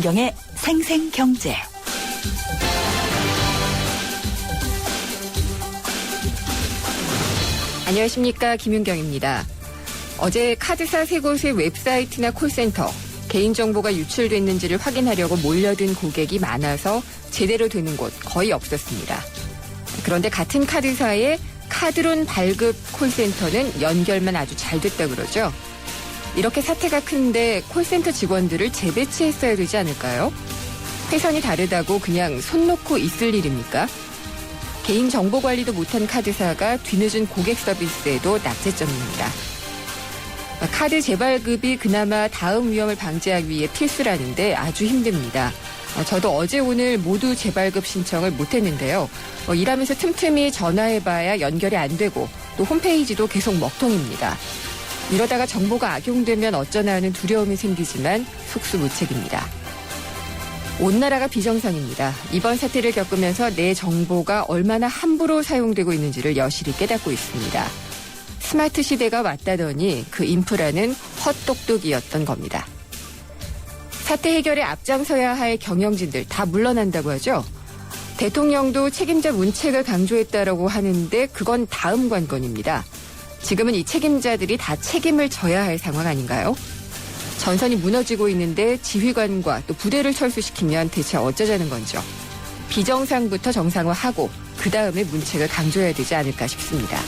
김윤경의 생생경제. 안녕하십니까, 김윤경입니다. 어제 카드사 세 곳의 웹사이트나 콜센터, 개인정보가 유출됐는지를 확인하려고 몰려든 고객이 많아서 제대로 되는 곳 거의 없었습니다. 그런데 같은 카드사의 카드론 발급 콜센터는 연결만 아주 잘 됐다 그러죠. 이렇게 사태가 큰데 콜센터 직원들을 재배치했어야 되지 않을까요? 회선이 다르다고 그냥 손 놓고 있을 일입니까? 개인 정보 관리도 못한 카드사가 뒤늦은 고객 서비스에도 낙제점입니다. 카드 재발급이 그나마 다음 위험을 방지하기 위해 필수라는데 아주 힘듭니다. 저도 어제 오늘 모두 재발급 신청을 못했는데요. 일하면서 틈틈이 전화해봐야 연결이 안 되고 또 홈페이지도 계속 먹통입니다. 이러다가 정보가 악용되면 어쩌나 하는 두려움이 생기지만 속수무책입니다. 온 나라가 비정상입니다. 이번 사태를 겪으면서 내 정보가 얼마나 함부로 사용되고 있는지를 여실히 깨닫고 있습니다. 스마트 시대가 왔다더니 그 인프라는 헛똑똑이었던 겁니다. 사태 해결에 앞장서야 할 경영진들 다 물러난다고 하죠. 대통령도 책임자 문책을 강조했다라고 하는데 그건 다음 관건입니다. 지금은 이 책임자들이 다 책임을 져야 할 상황 아닌가요? 전선이 무너지고 있는데 지휘관과 또 부대를 철수시키면 대체 어쩌자는 건죠. 비정상부터 정상화하고 그 다음에 문책을 강조해야 되지 않을까 싶습니다.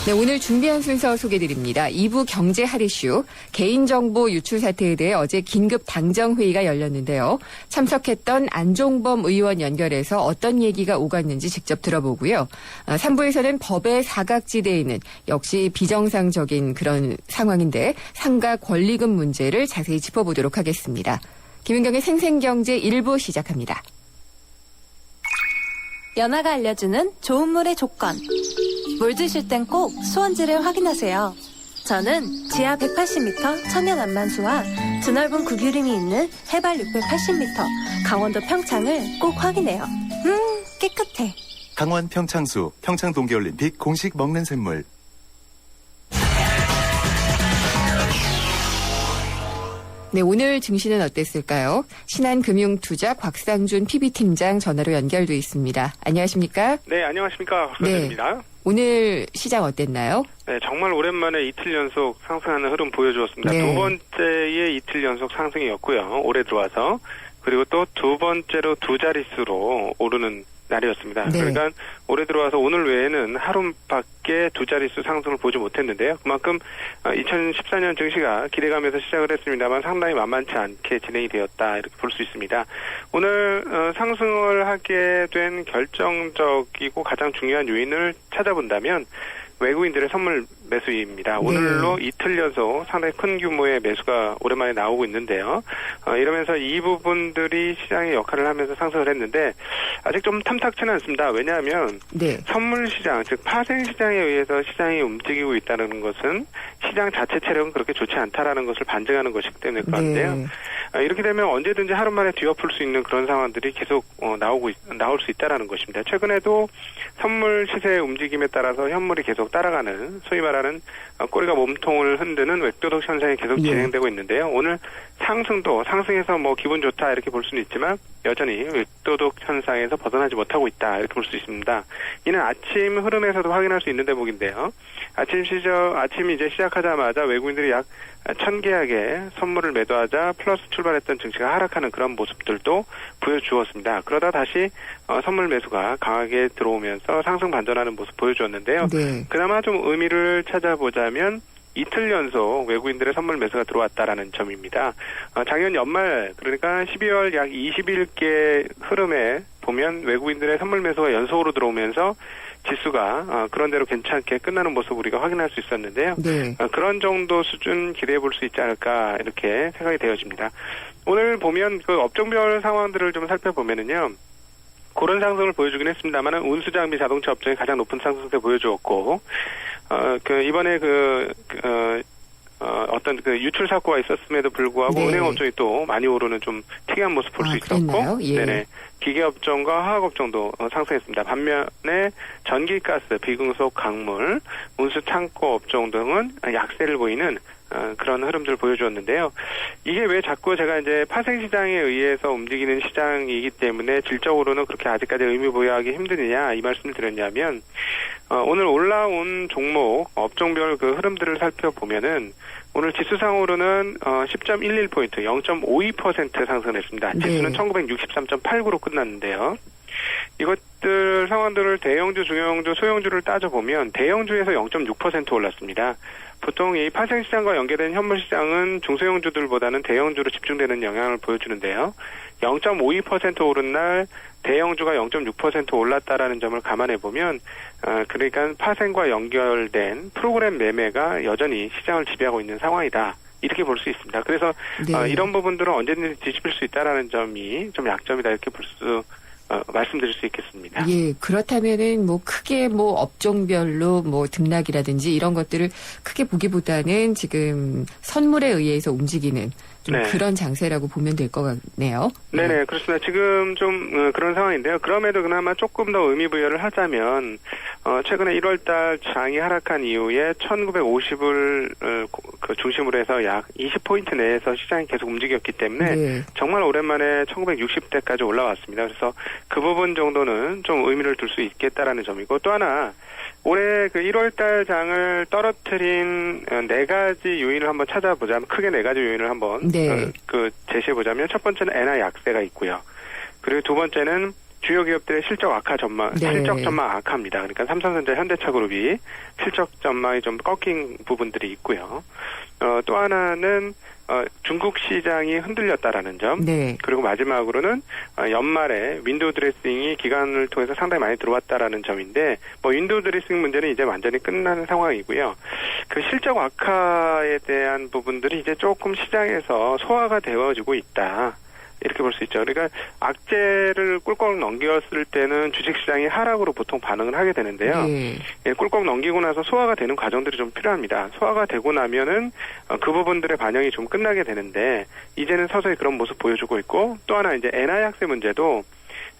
네, 오늘 준비한 순서 소개드립니다. 2부 경제 핫이슈, 개인정보 유출 사태에 대해 어제 긴급 당정회의가 열렸는데요. 참석했던 안종범 의원 연결해서 어떤 얘기가 오갔는지 직접 들어보고요. 3부에서는 법의 사각지대에 있는 역시 비정상적인 그런 상황인데 상가 권리금 문제를 자세히 짚어보도록 하겠습니다. 김윤경의 생생경제 1부 시작합니다. 연아가 알려주는 좋은 물의 조건. 물 드실 땐 꼭 수원지를 확인하세요. 저는 지하 180m 천연 안만수와 드넓은 구규림이 있는 해발 680m 강원도 평창을 꼭 확인해요. 깨끗해. 강원 평창수, 평창 동계올림픽 공식 먹는 샘물. 네, 오늘 증시는 어땠을까요? 신한금융투자 곽상준 PB팀장 전화로 연결돼 있습니다. 안녕하십니까? 네, 안녕하십니까. 곽상준입니다. 네, 오늘 시장 어땠나요? 네, 정말 오랜만에 이틀 연속 상승하는 흐름 보여주었습니다. 네. 두 번째의 이틀 연속 상승이었고요. 올해 들어와서. 그리고 또 두 번째로 두 자릿수로 오르는 날이었습니다. 네. 그러니까 올해 들어와서 오늘 외에는 하루밖에 두 자릿수 상승을 보지 못했는데요. 그만큼 2014년 증시가 기대감에서 시작을 했습니다만 상당히 만만치 않게 진행이 되었다 이렇게 볼 수 있습니다. 오늘 상승을 하게 된 결정적이고 가장 중요한 요인을 찾아본다면 외국인들의 선물 매수입니다. 오늘로 이틀 연속 상당히 큰 규모의 매수가 오랜만에 나오고 있는데요. 이러면서 이 부분들이 시장의 역할을 하면서 상승을 했는데 아직 좀 탐탁치는 않습니다. 왜냐하면 선물 시장, 즉 파생 시장에 의해서 시장이 움직이고 있다는 것은 시장 자체 체력은 그렇게 좋지 않다라는 것을 반증하는 것이기 때문에 그런데요. 이렇게 되면 언제든지 하루 만에 뒤엎을 수 있는 그런 상황들이 계속 나올 수 있다라는 것입니다. 최근에도 선물 시세의 움직임에 따라서 현물이 계속 따라가는 소위 말하는 꼬리가 몸통을 흔드는 웹도덕 현상이 계속 진행되고 있는데요. 오늘 상승해서 뭐 기분 좋다 이렇게 볼 수는 있지만 여전히 웹도덕 현상에서 벗어나지 못하고 있다 이렇게 볼 수 있습니다. 이는 아침 흐름에서도 확인할 수 있는 대목인데요. 아침이 이제 시작하자마자 외국인들이 약 1000계약의 선물을 매도하자 플러스 출발했던 증시가 하락하는 그런 모습들도 보여주었습니다. 그러다 다시 선물 매수가 강하게 들어오면서 상승 반전하는 모습 보여주었는데요. 그나마 좀 의미를 찾아보자면 이틀 연속 외국인들의 선물 매수가 들어왔다라는 점입니다. 작년 연말 그러니까 12월 약 20일께 흐름에 보면 외국인들의 선물 매수가 연속으로 들어오면서 지수가 그런대로 괜찮게 끝나는 모습 우리가 확인할 수 있었는데요. 그런 정도 수준 기대해 볼 수 있지 않을까 이렇게 생각이 되어집니다. 오늘 보면 그 업종별 상황들을 좀 살펴보면은요. 그런 상승을 보여주긴 했습니다만 운수장비 자동차 업종이 가장 높은 상승세 보여주었고 이번에 어떤 유출 사고가 있었음에도 불구하고 은행 업종이 또 많이 오르는 좀 특이한 모습 볼 수 있었고, 네네. 기계 업종과 화학 업종도 상승했습니다. 반면에 전기가스, 비금속, 광물, 운수 창고 업종 등은 약세를 보이는 그런 흐름들을 보여주었는데요. 이게 왜 자꾸 제가 이제 파생시장에 의해서 움직이는 시장이기 때문에 질적으로는 그렇게 아직까지 의미 부여하기 힘드느냐 이 말씀을 드렸냐면 오늘 올라온 종목 업종별 그 흐름들을 살펴보면은 오늘 지수상으로는 10.11포인트 0.52% 상승했습니다. 지수는 1963.89로 끝났는데요. 이것들 상황들을 대형주, 중형주, 소형주를 따져보면 대형주에서 0.6% 올랐습니다. 보통 이 파생시장과 연계된 현물시장은 중소형주들보다는 대형주로 집중되는 영향을 보여주는데요. 0.52% 오른 날 대형주가 0.6% 올랐다라는 점을 감안해보면 그러니까 파생과 연결된 프로그램 매매가 여전히 시장을 지배하고 있는 상황이다. 이렇게 볼 수 있습니다. 그래서 네. 이런 부분들은 언제든지 뒤집힐 수 있다라는 점이 좀 약점이다 이렇게 볼 수 말씀드릴 수 있겠습니다. 예, 그렇다면은 뭐 크게 뭐 업종별로 뭐 등락이라든지 이런 것들을 크게 보기보다는 지금 선물에 의해서 움직이는 좀 네. 그런 장세라고 보면 될 것 같네요. 네네, 그렇습니다. 지금 좀 그런 상황인데요. 그럼에도 그나마 조금 더 의미 부여를 하자면 최근에 1월달 장이 하락한 이후에 1950을 그 중심으로 해서 약 20포인트 내에서 시장이 계속 움직였기 때문에 네. 정말 오랜만에 1960대까지 올라왔습니다. 그래서 그 부분 정도는 좀 의미를 둘 수 있겠다라는 점이고 또 하나 올해 그 1월달 장을 떨어뜨린 네 가지 요인을 한번 찾아보자면 크게 네 가지 요인을 한번 네. 제시해보자면 첫 번째는 엔화 약세가 있고요. 그리고 두 번째는 주요 기업들의 실적 악화 전망, 네. 실적 전망 악화입니다. 그러니까 삼성전자, 현대차그룹이 실적 전망이 좀 꺾인 부분들이 있고요. 또 하나는 중국 시장이 흔들렸다라는 점. 네. 그리고 마지막으로는 연말에 윈도우 드레싱이 기간을 통해서 상당히 많이 들어왔다라는 점인데 뭐 윈도우 드레싱 문제는 이제 완전히 끝나는 상황이고요. 그 실적 악화에 대한 부분들이 이제 조금 시장에서 소화가 되어지고 있다. 이렇게 볼 수 있죠. 그러니까 악재를 꿀꺽 넘겼을 때는 주식시장이 하락으로 보통 반응을 하게 되는데요. 네. 예, 꿀꺽 넘기고 나서 소화가 되는 과정들이 좀 필요합니다. 소화가 되고 나면은 그 부분들의 반영이 좀 끝나게 되는데 이제는 서서히 그런 모습 보여주고 있고 또 하나 이제 엔화 약세 문제도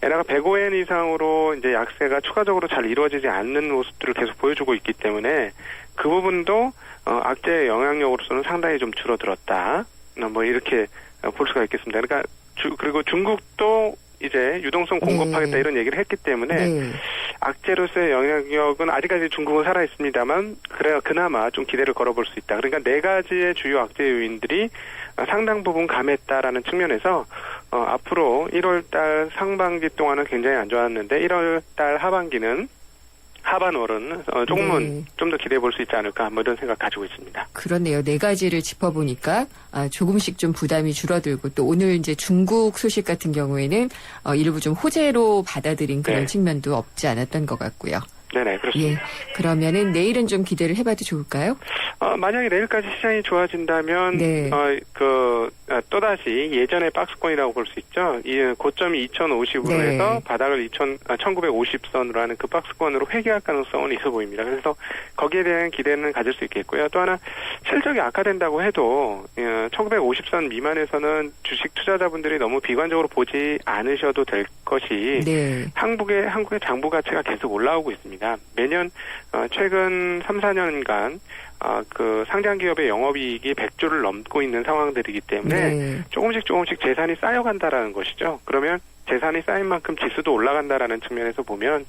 엔화가 105엔 이상으로 이제 약세가 추가적으로 잘 이루어지지 않는 모습들을 계속 보여주고 있기 때문에 그 부분도 악재의 영향력으로서는 상당히 좀 줄어들었다. 뭐 이렇게 볼 수가 있겠습니다. 그러니까 그리고 중국도 이제 유동성 공급하겠다 네. 이런 얘기를 했기 때문에 네. 악재로서의 영향력은 아직까지 중국은 살아 있습니다만 그래야 그나마 좀 기대를 걸어볼 수 있다. 그러니까 네 가지의 주요 악재 요인들이 상당 부분 감했다라는 측면에서 앞으로 1월달 상반기 동안은 굉장히 안 좋았는데 1월달 하반기는 하반월은 조금은 네. 좀 더 기대해 볼 수 있지 않을까 뭐 이런 생각 가지고 있습니다. 그렇네요. 네 가지를 짚어보니까 조금씩 좀 부담이 줄어들고 또 오늘 이제 중국 소식 같은 경우에는 일부 좀 호재로 받아들인 그런 네. 측면도 없지 않았던 것 같고요. 네네, 예. 그렇습니다. 그러면은 내일은 좀 기대를 해봐도 좋을까요? 만약에 내일까지 시장이 좋아진다면, 네. 또다시 예전의 박스권이라고 볼 수 있죠. 이 고점이 2050으로 네. 해서 바닥을 1950선으로 하는 그 박스권으로 회귀할 가능성은 있어 보입니다. 그래서 거기에 대한 기대는 가질 수 있겠고요. 또 하나, 실적이 악화된다고 해도, 1950선 미만에서는 주식 투자자분들이 너무 비관적으로 보지 않으셔도 될 것이, 네. 한국의 장부 가치가 계속 올라오고 있습니다. 매년 최근 3, 4년간 그 상장 기업의 영업이익이 100조를 넘고 있는 상황들이기 때문에 네. 조금씩 재산이 쌓여간다라는 것이죠. 그러면 재산이 쌓인 만큼 지수도 올라간다라는 측면에서 보면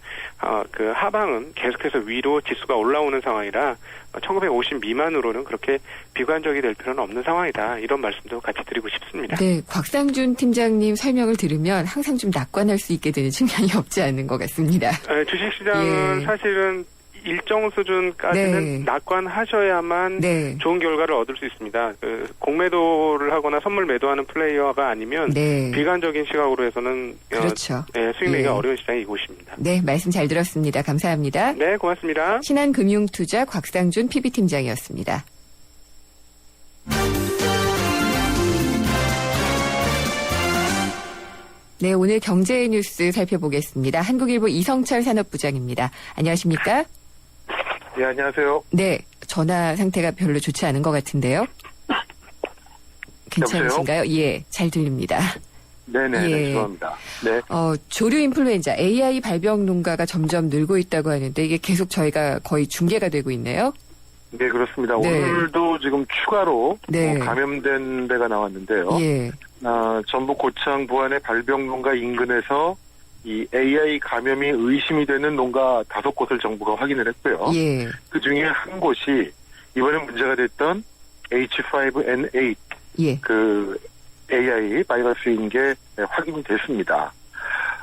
그 하방은 계속해서 위로 지수가 올라오는 상황이라 1950 미만으로는 그렇게 비관적이 될 필요는 없는 상황이다. 이런 말씀도 같이 드리고 싶습니다. 네. 곽상준 팀장님 설명을 들으면 항상 좀 낙관할 수 있게 되는 측면이 없지 않은 것 같습니다. 주식시장은 예. 사실은 일정 수준까지는 네. 낙관하셔야만 네. 좋은 결과를 얻을 수 있습니다. 공매도를 하거나 선물 매도하는 플레이어가 아니면 네. 비관적인 시각으로 해서는 그렇죠. 수익 내기가 예. 어려운 시장이 이곳입니다. 네. 말씀 잘 들었습니다. 감사합니다. 네, 고맙습니다. 신한금융투자 곽상준 PB팀장이었습니다. 네, 오늘 경제 뉴스 살펴보겠습니다. 한국일보 이성철 산업부장입니다. 안녕하십니까? 네, 안녕하세요. 네, 전화 상태가 별로 좋지 않은 것 같은데요. 괜찮으신가요? 예, 잘 들립니다. 네네, 예. 죄송합니다. 네. 조류 인플루엔자, AI 발병 농가가 점점 늘고 있다고 하는데 이게 계속 저희가 거의 중계가 되고 있네요. 네, 그렇습니다. 네. 오늘도 지금 추가로 네. 감염된 데가 나왔는데요. 예. 전북 고창 부안의 발병 농가 인근에서 이 AI 감염이 의심이 되는 농가 5곳을 정부가 확인을 했고요. 예. 그 중에 한 곳이 이번에 문제가 됐던 H5N8 예. 그 AI 바이러스인 게 확인이 됐습니다.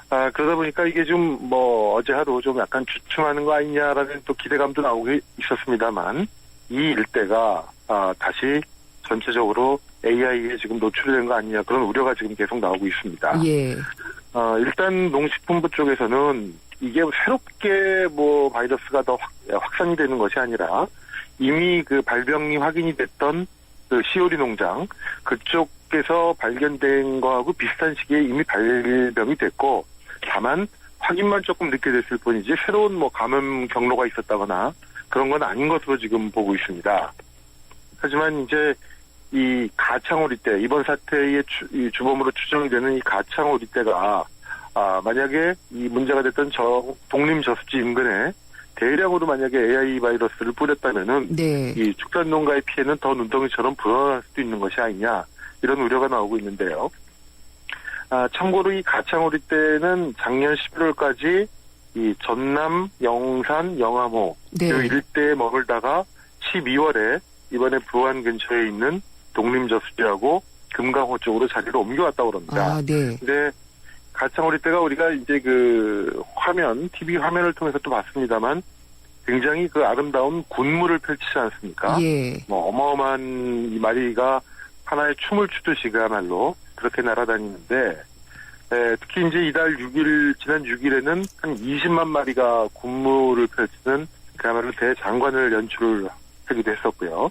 그러다 보니까 이게 좀 어제 하루 좀 약간 주춤하는 거 아니냐라는 또 기대감도 나오고 있었습니다만 이 일대가 다시 전체적으로 AI에 지금 노출된 거 아니냐 그런 우려가 지금 계속 나오고 있습니다. 예. 일단 농식품부 쪽에서는 이게 새롭게 바이러스가 더 확산이 되는 것이 아니라 이미 그 발병이 확인이 됐던 그 시오리 농장 그쪽에서 발견된 거하고 비슷한 시기에 이미 발병이 됐고 다만 확인만 조금 늦게 됐을 뿐이지 새로운 감염 경로가 있었다거나 그런 건 아닌 것으로 지금 보고 있습니다. 하지만 이제 이 가창오리떼 이번 사태의 주범으로 추정이 되는 이 가창오리떼가 만약에 이 문제가 됐던 독림 저수지 인근에 대량으로 만약에 AI 바이러스를 뿌렸다면은 네. 이 축산 농가의 피해는 더 눈덩이처럼 불어날 수도 있는 것이 아니냐 이런 우려가 나오고 있는데요. 참고로 이 가창오리떼는 작년 11월까지 이 전남, 영산, 영암호 네. 이 일대에 머물다가 12월에 이번에 부안 근처에 있는 독림저수지하고 금강호 쪽으로 자리를 옮겨왔다고 합니다. 네. 근데 가창오리떼가 우리가 이제 그 TV 화면을 통해서 또 봤습니다만 굉장히 그 아름다운 군무를 펼치지 않습니까? 예. 어마어마한 이 마리가 하나의 춤을 추듯이 그야말로 그렇게 날아다니는데 특히 이제 지난 6일에는 한 20만 마리가 군무를 펼치는 그야말로 대장관을 연출을 하기도 했었고요.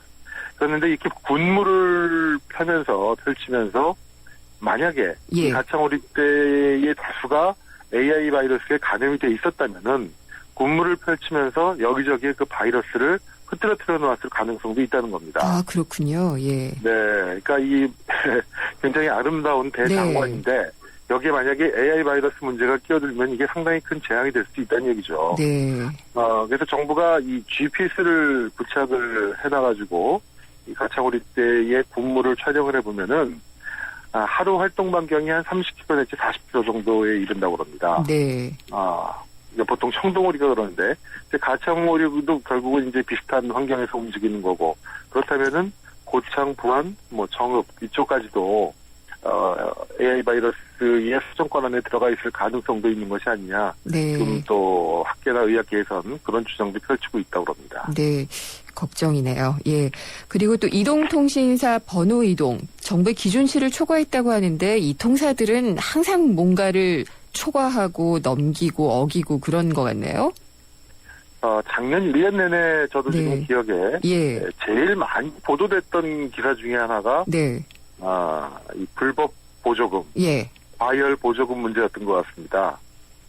그런데 이렇게 군무를 펼치면서 만약에 예. 이 가창오리떼의 다수가 AI 바이러스에 감염이 돼 있었다면은 군무를 펼치면서 여기저기에 그 바이러스를 흐트러뜨려 놓았을 가능성도 있다는 겁니다. 그렇군요. 예. 네, 그러니까 이 굉장히 아름다운 대장관인데 여기에 만약에 AI 바이러스 문제가 끼어들면 이게 상당히 큰 재앙이 될 수 있다는 얘기죠. 네. 그래서 정부가 이 GPS를 부착을 해놔가지고 이 가창오리떼의 군무를 촬영을 해보면은 하루 활동 반경이 한 30km 내지 40km 정도에 이른다고 합니다. 네. 보통 청동오리가 그러는데 가창오리도 결국은 이제 비슷한 환경에서 움직이는 거고 그렇다면은 고창, 부안, 정읍 이쪽까지도 AI 바이러스의 수정권 안에 들어가 있을 가능성도 있는 것이 아니냐. 네. 지금 또 학계나 의학계에서는 그런 주장도 펼치고 있다고 합니다. 네. 걱정이네요. 예. 그리고 또 이동통신사 번호 이동, 정부의 기준치를 초과했다고 하는데 이 통사들은 항상 뭔가를 초과하고 넘기고 어기고 그런 것 같네요. 작년 1년 내내 저도 네. 지금 기억에 예. 제일 많이 보도됐던 기사 중에 하나가 네. 이 불법 보조금, 예. 과열 보조금 문제였던 것 같습니다.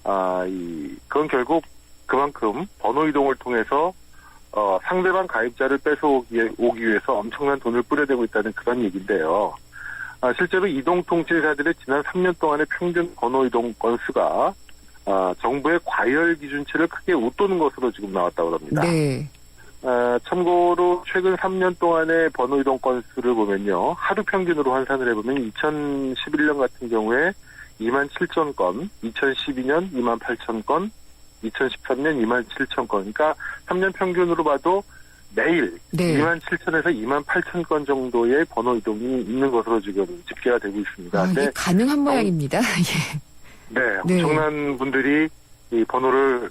그건 결국 그만큼 번호 이동을 통해서 상대방 가입자를 뺏어오기 위해서 엄청난 돈을 뿌려대고 있다는 그런 얘기인데요. 실제로 이동통신사들의 지난 3년 동안의 평균 번호 이동 건수가 정부의 과열 기준치를 크게 웃도는 것으로 지금 나왔다고 합니다. 네. 참고로 최근 3년 동안의 번호 이동 건수를 보면요. 하루 평균으로 환산을 해보면 2011년 같은 경우에 2만 7천 건, 2012년 2만 8천 건, 2013년 2만 7천 건. 그러니까 3년 평균으로 봐도 매일 네. 2만 7천에서 2만 8천 건 정도의 번호 이동이 있는 것으로 지금 집계가 되고 있습니다. 이게 가능한 모양입니다. 예. 네, 네. 엄청난 분들이 이 번호를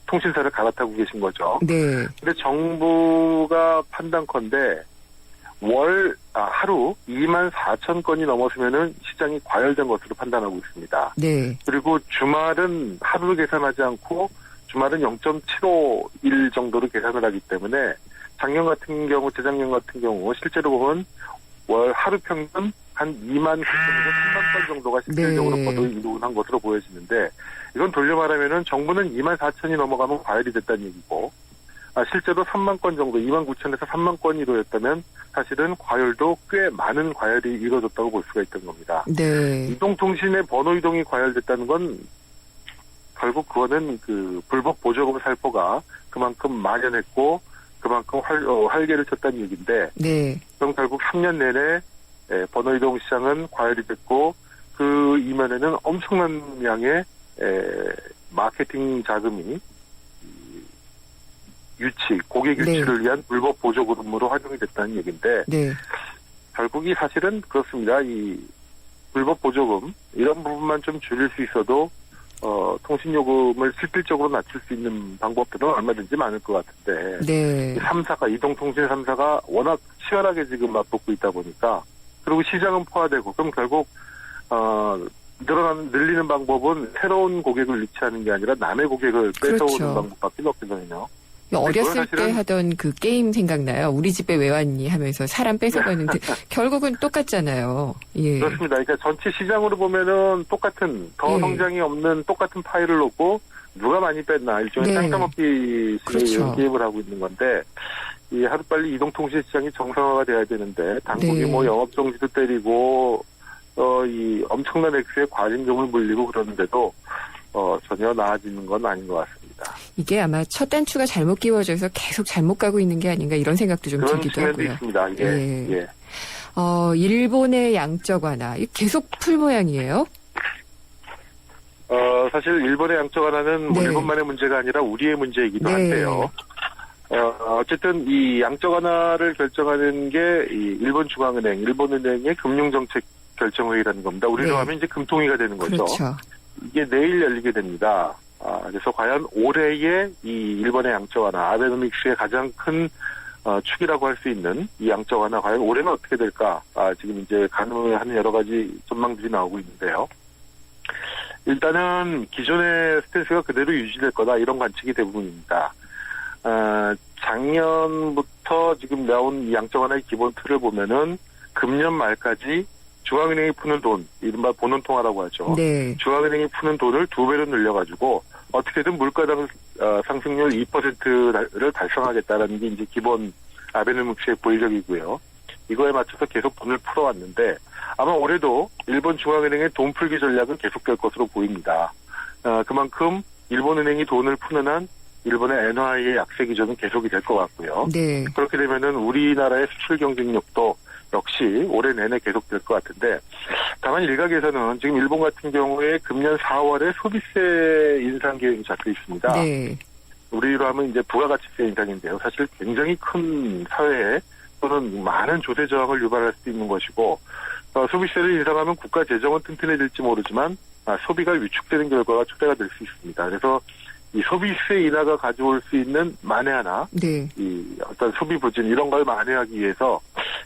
통신사를 갈아타고 계신 거죠. 네. 근데 정부가 판단컨대 하루 2만 4천 건이 넘었으면은 시장이 과열된 것으로 판단하고 있습니다. 네. 그리고 주말은 하루를 계산하지 않고 주말은 0.75일 정도로 계산을 하기 때문에 작년 같은 경우, 재작년 같은 경우 실제로 보면 월 하루 평균 한 2만 9천에서 3만 건 정도가 실질적으로 네. 번호 이동을 한 것으로 보여지는데 이건 돌려 말하면은 정부는 2만 4천이 넘어가면 과열이 됐다는 얘기고 실제로 3만 건 정도, 2만 9천에서 3만 건이 이루어졌다면 사실은 과열도 꽤 많은 과열이 이루어졌다고 볼 수가 있던 겁니다. 네. 이동통신의 번호 이동이 과열됐다는 건 결국 그거는 그 불법 보조금 살포가 그만큼 만연했고 그만큼 활개를 쳤다는 얘기인데 네. 그럼 결국 3년 내내 번호이동 시장은 과열이 됐고 그 이면에는 엄청난 양의 마케팅 자금이 고객 유치를 위한 불법 보조금으로 활용이 됐다는 얘기인데 네. 결국이 사실은 그렇습니다. 이 불법 보조금 이런 부분만 좀 줄일 수 있어도 통신요금을 실질적으로 낮출 수 있는 방법들은 얼마든지 많을 것 같은데 네. 이 3사가 이동통신 3사가 워낙 치열하게 지금 맞붙고 있다 보니까 그리고 시장은 포화되고 그럼 결국 늘리는 방법은 새로운 고객을 유치하는 게 아니라 남의 고객을 뺏어오는 그렇죠. 방법밖에 없거든요. 어렸을 사실은 때 하던 그 게임 생각나요. 우리 집에 왜 왔니 하면서 사람 뺏어가는데 결국은 똑같잖아요. 예. 그렇습니다. 그러니까 전체 시장으로 보면은 똑같은 더 예. 성장이 없는 똑같은 파일을 놓고 누가 많이 뺐나 일종의 네. 땅따먹기 그렇죠. 게임을 하고 있는 건데 이 하루빨리 이동통신 시장이 정상화가 돼야 되는데 당국이 네. 뭐 영업정지도 때리고 이 엄청난 액수의 과징금을 물리고 그러는데도 전혀 나아지는 건 아닌 것 같습니다. 이게 아마 첫 단추가 잘못 끼워져서 계속 잘못 가고 있는 게 아닌가 이런 생각도 좀 그런 들기도 측면도 하고요. 있습니다. 예. 예. 예. 일본의 양적 완화 계속 풀 모양이에요. 사실 일본의 양적 완화는 뭐 네. 일본만의 문제가 아니라 우리의 문제이기도 네. 한데요. 어쨌든 이 양적 완화를 결정하는 게 이 일본 중앙은행, 일본은행의 금융정책 결정회의라는 겁니다. 우리로 네. 하면 이제 금통위가 되는 거죠. 그렇죠. 이게 내일 열리게 됩니다. 그래서 과연 올해의 이 일본의 양적 완화, 아베노믹스의 가장 큰 축이라고 할 수 있는 이 양적 완화 과연 올해는 어떻게 될까? 지금 이제 가능한 여러 가지 전망들이 나오고 있는데요. 일단은 기존의 스탠스가 그대로 유지될 거다 이런 관측이 대부분입니다. 작년부터 지금 나온 이 양적 완화의 기본 틀을 보면은 금년 말까지 중앙은행이 푸는 돈, 이른바 본원통화라고 하죠. 네. 중앙은행이 푸는 돈을 2배로 늘려가지고 어떻게든 물가당 상승률 2%를 달성하겠다라는 게 이제 기본 아베노믹스의 고의적이고요. 이거에 맞춰서 계속 돈을 풀어왔는데 아마 올해도 일본 중앙은행의 돈 풀기 전략은 계속될 것으로 보입니다. 그만큼 일본은행이 돈을 푸는 한 일본의 엔화의 약세 기조는 계속이 될 것 같고요. 네. 그렇게 되면은 우리나라의 수출 경쟁력도 역시 올해 내내 계속될 것 같은데 다만 일각에서는 지금 일본 같은 경우에 금년 4월에 소비세 인상 계획이 잡혀 있습니다. 네. 우리로 하면 이제 부가가치세 인상인데요. 사실 굉장히 큰 사회에 또는 많은 조세 저항을 유발할 수 있는 것이고 소비세를 인상하면 국가 재정은 튼튼해질지 모르지만 소비가 위축되는 결과가 초래가 될 수 있습니다. 그래서 이 소비세 인하가 가져올 수 있는 만에 하나, 네. 이 어떤 소비 부진 이런 걸 만회하기 위해서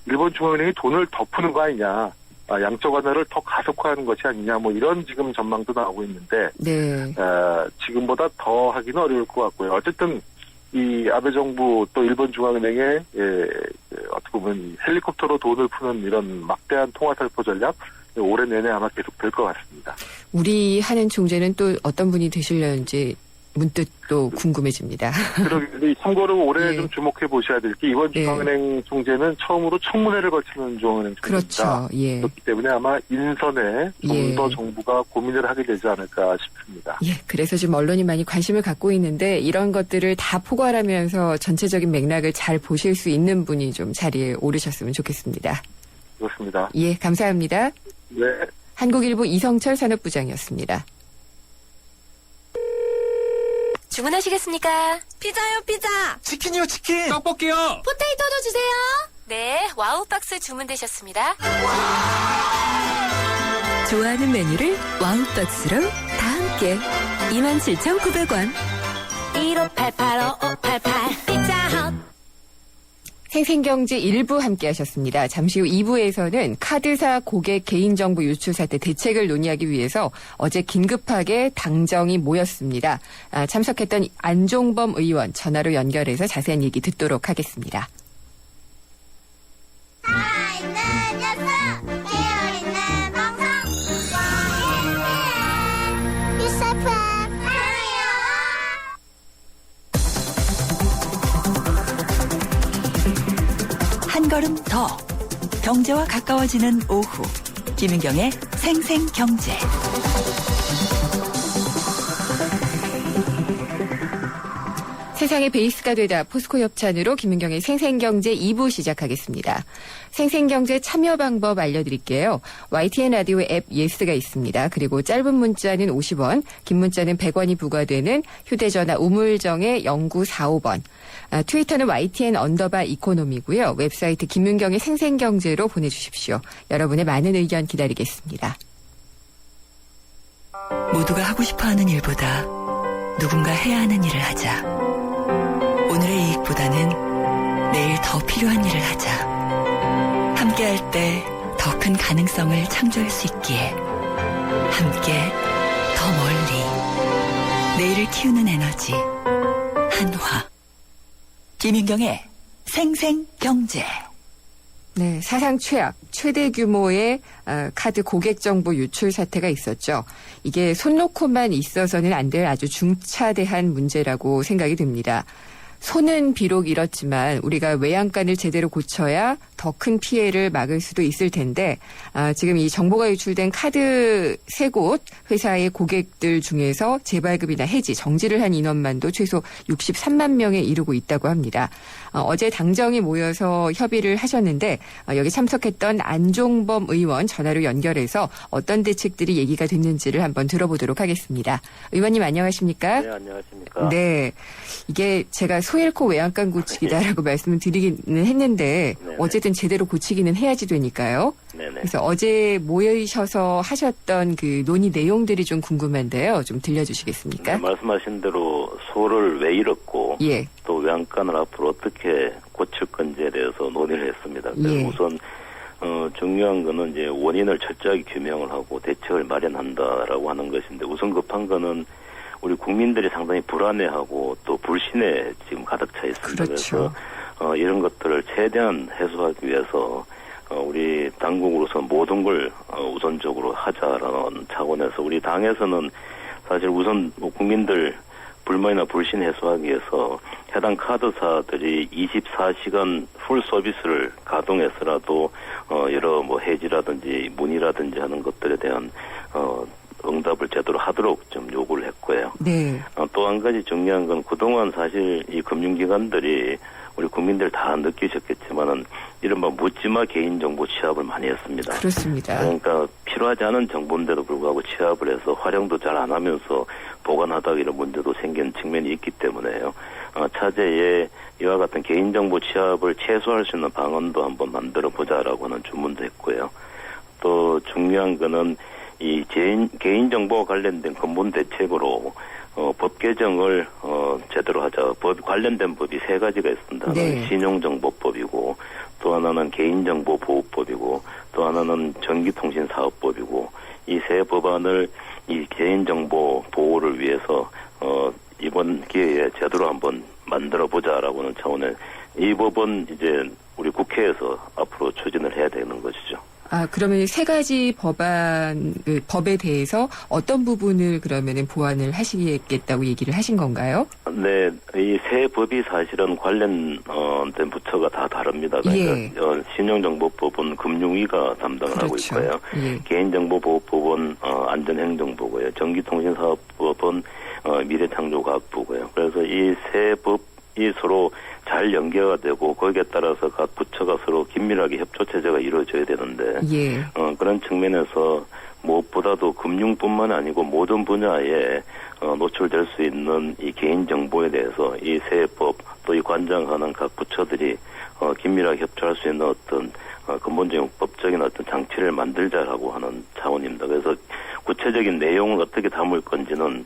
일본 중앙은행이 돈을 더 푸는 거 아니냐, 양적 완화를 더 가속화하는 것이 아니냐, 뭐 이런 지금 전망도 나오고 있는데 네. 지금보다 더 하기는 어려울 것 같고요. 어쨌든 이 아베 정부 또 일본 중앙은행의 어떻게 보면 이 헬리콥터로 돈을 푸는 이런 막대한 통화살포 전략 올해 내내 아마 계속 될 것 같습니다. 우리 하는 총재는 또 어떤 분이 되시려는지 문득 또 궁금해집니다. 그러기 참고로 올해 예. 좀 주목해 보셔야 될 게 이번 예. 중앙은행 총재는 처음으로 청문회를 거치는 중앙은행 총재입니다. 그렇죠. 예. 그렇기 때문에 아마 인선에 좀 예. 더 정부가 고민을 하게 되지 않을까 싶습니다. 예, 그래서 지금 언론이 많이 관심을 갖고 있는데 이런 것들을 다 포괄하면서 전체적인 맥락을 잘 보실 수 있는 분이 좀 자리에 오르셨으면 좋겠습니다. 그렇습니다. 예, 감사합니다. 네. 한국일보 이성철 산업부장이었습니다. 주문하시겠습니까? 피자요, 피자. 치킨이요, 치킨. 떡볶이요. 포테이토도 주세요. 네, 와우박스 주문되셨습니다. 좋아하는 메뉴를 와우박스로 다 함께 27,900원. 1588-5588 피자헛. 생생경제 1부 함께 하셨습니다. 잠시 후 2부에서는 카드사 고객 개인정보 유출 사태 대책을 논의하기 위해서 어제 긴급하게 당정이 모였습니다. 참석했던 안종범 의원 전화로 연결해서 자세한 얘기 듣도록 하겠습니다. 살아있는 녀석 깨어있는 방송 유사품 사랑해요. 한 걸음 더 경제와 가까워지는 오후 김윤경의 생생경제. 세상의 베이스가 되다 포스코 협찬으로 김은경의 생생경제 2부 시작하겠습니다. 생생경제 참여 방법 알려드릴게요. YTN 라디오 앱 예스가 있습니다. 그리고 짧은 문자는 50원, 긴 문자는 100원이 부과되는 휴대전화 우물정의 0945번. 트위터는 YTN_이코노미고요. 웹사이트 김은경의 생생경제로 보내주십시오. 여러분의 많은 의견 기다리겠습니다. 모두가 하고 싶어하는 일보다 누군가 해야 하는 일을 하자. 오늘의 이익보다는 내일 더 필요한 일을 하자. 함께할 때 더 큰 가능성을 창조할 수 있기에 함께 더 멀리 내일을 키우는 에너지 한화. 김윤경의 생생경제. 네, 사상 최대 규모의 카드 고객 정보 유출 사태가 있었죠. 이게 손 놓고만 있어서는 안 될 아주 중차대한 문제라고 생각이 듭니다. 손은 비록 잃었지만 우리가 외양간을 제대로 고쳐야 더 큰 피해를 막을 수도 있을 텐데 지금 이 정보가 유출된 카드 3곳 회사의 고객들 중에서 재발급이나 해지, 정지를 한 인원만도 최소 63만 명에 이르고 있다고 합니다. 어제 당정이 모여서 협의를 하셨는데 여기 참석했던 안종범 의원 전화로 연결해서 어떤 대책들이 얘기가 됐는지를 한번 들어보도록 하겠습니다. 의원님 안녕하십니까? 네, 안녕하십니까? 네, 이게 제가 소 잃고 외양간 고치기다라고 말씀을 드리기는 했는데 네네. 어쨌든 제대로 고치기는 해야지 되니까요. 네네. 그래서 어제 모여셔서 하셨던 그 논의 내용들이 좀 궁금한데요. 좀 들려주시겠습니까? 네, 말씀하신 대로 소를 왜 잃었고 예. 또 외양간을 앞으로 어떻게 고칠 건지에 대해서 논의를 했습니다. 그래서 예. 우선 중요한 거는 이제 원인을 철저하게 규명을 하고 대책을 마련한다라고 하는 것인데 우선 급한 거는 우리 국민들이 상당히 불안해하고 또 불신에 지금 가득 차 있습니다. 그렇죠. 그래서 이런 것들을 최대한 해소하기 위해서 우리 당국으로서 모든 걸 우선적으로 하자라는 차원에서 우리 당에서는 사실 우선 국민들 불만이나 불신 해소하기 위해서 해당 카드사들이 24시간 풀 서비스를 가동해서라도 여러 뭐 해지라든지 문의라든지 하는 것들에 대한 응답을 제대로 하도록 좀 요구를 했고요. 네. 또 한 가지 중요한 건 그동안 사실 이 금융기관들이 우리 국민들 다 느끼셨겠지만은 이른바 묻지마 개인정보 취합을 많이 했습니다. 그렇습니다. 그러니까 필요하지 않은 정보인데도 불구하고 취합을 해서 활용도 잘 안 하면서 보관하다가 이런 문제도 생긴 측면이 있기 때문에요. 차제에 이와 같은 개인정보 취합을 최소화할 수 있는 방안도 한번 만들어 보자라고 하는 주문도 했고요. 또 중요한 거는 이 개인정보와 관련된 근본 대책으로 법 개정을 제대로 하자. 관련된 법이 3가지가 있습니다. 네. 하나는 신용정보법이고 또 하나는 개인정보보호법이고 또 하나는 전기통신사업법이고 이 3법안을 이 개인정보 보호를 위해서 이번 기회에 제대로 한번 만들어보자라고 하는 차원에 이 법은 이제 우리 국회에서 앞으로 추진을 해야 되는 것이죠. 그러면 3가지 법에 대해서 어떤 부분을 그러면은 보완을 하시겠다고 얘기를 하신 건가요? 네, 이 3법이 사실은 관련된 부처가 다 다릅니다. 그러니까 예. 신용정보법은 금융위가 담당을 하고 그렇죠. 있고요. 예. 개인정보보호법은 안전행정부고요. 전기통신사업법은 미래창조과학부고요. 그래서 이 3법이 서로 잘 연계가 되고 거기에 따라서 각 부처가 서로 긴밀하게 협조 체제가 이루어져야 되는데 예. 그런 측면에서 무엇보다도 금융뿐만 아니고 모든 분야에 노출될 수 있는 이 개인정보에 대해서 이 3법 또 이 관장하는 각 부처들이 긴밀하게 협조할 수 있는 어떤 근본적인 법적인 어떤 장치를 만들자라고 하는 차원입니다. 그래서 구체적인 내용을 어떻게 담을 건지는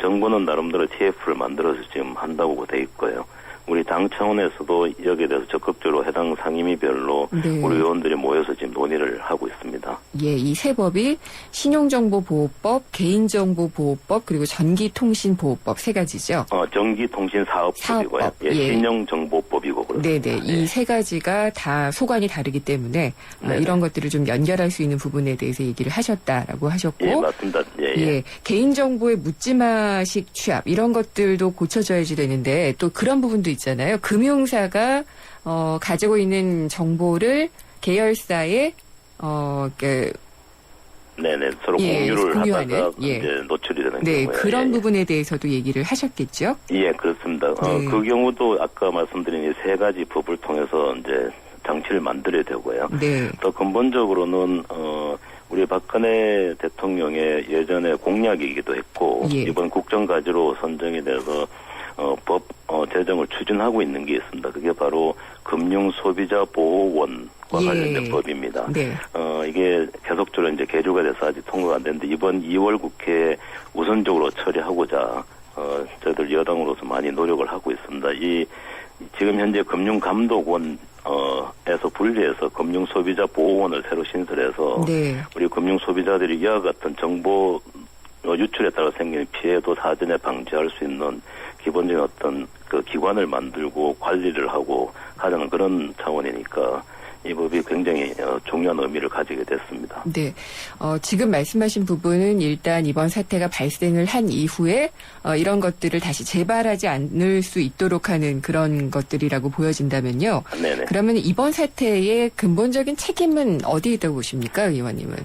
정부는 나름대로 TF를 만들어서 지금 한다고 돼 있고요. 우리 당 차원에서도 여기에 대해서 적극적으로 해당 상임위별로 네. 우리 의원들이 모여서 지금 논의를 하고 있습니다. 예, 이 3법이 신용정보보호법, 개인정보보호법, 그리고 전기통신보호법 3가지죠. 전기통신사업법이고요. 사업법, 예, 예. 신용정보법이고 그렇습니다. 네네. 이 3가지가 다 소관이 다르기 때문에 네네. 이런 것들을 좀 연결할 수 있는 부분에 대해서 얘기를 하셨다라고 하셨고. 예, 맞습니다. 예, 예. 예, 개인정보의 묻지마식 취합 이런 것들도 고쳐져야지 되는데 또 그런 부분도 있잖아요. 금융사가 가지고 있는 정보를 계열사에 네네. 서로 예, 공유를 공유하는, 하다가 예. 이제 노출이 되는 네, 경우에. 그런 예, 부분에 대해서도 얘기를 하셨겠죠? 예, 그렇습니다. 네. 그 경우도 아까 말씀드린 이 세 가지 법을 통해서 이제 장치를 만들어야 되고요. 네. 또 근본적으로는 우리 박근혜 대통령의 예전에 공약이기도 했고 예. 이번 국정과제로 선정이 돼서 법 제정을 추진하고 있는 게 있습니다. 그게 바로 금융소비자보호원과 예. 관련된 법입니다. 네. 이게 계속적으로 이제 계류가 돼서 아직 통과가 안 됐는데 이번 2월 국회에 우선적으로 처리하고자 저희들 여당으로서 많이 노력을 하고 있습니다. 지금 현재 금융감독원 에서 분리해서 금융소비자보호원을 새로 신설해서 네. 우리 금융소비자들이 이와 같은 정보 유출에 따라 생기는 피해도 사전에 방지할 수 있는 기본적인 어떤 그 기관을 만들고 관리를 하고 하자는 그런 차원이니까 이 법이 굉장히 중요한 의미를 가지게 됐습니다. 네. 지금 말씀하신 부분은 일단 이번 사태가 발생을 한 이후에 이런 것들을 다시 재발하지 않을 수 있도록 하는 그런 것들이라고 보여진다면요. 네네. 그러면 이번 사태의 근본적인 책임은 어디에 있다고 보십니까, 의원님은?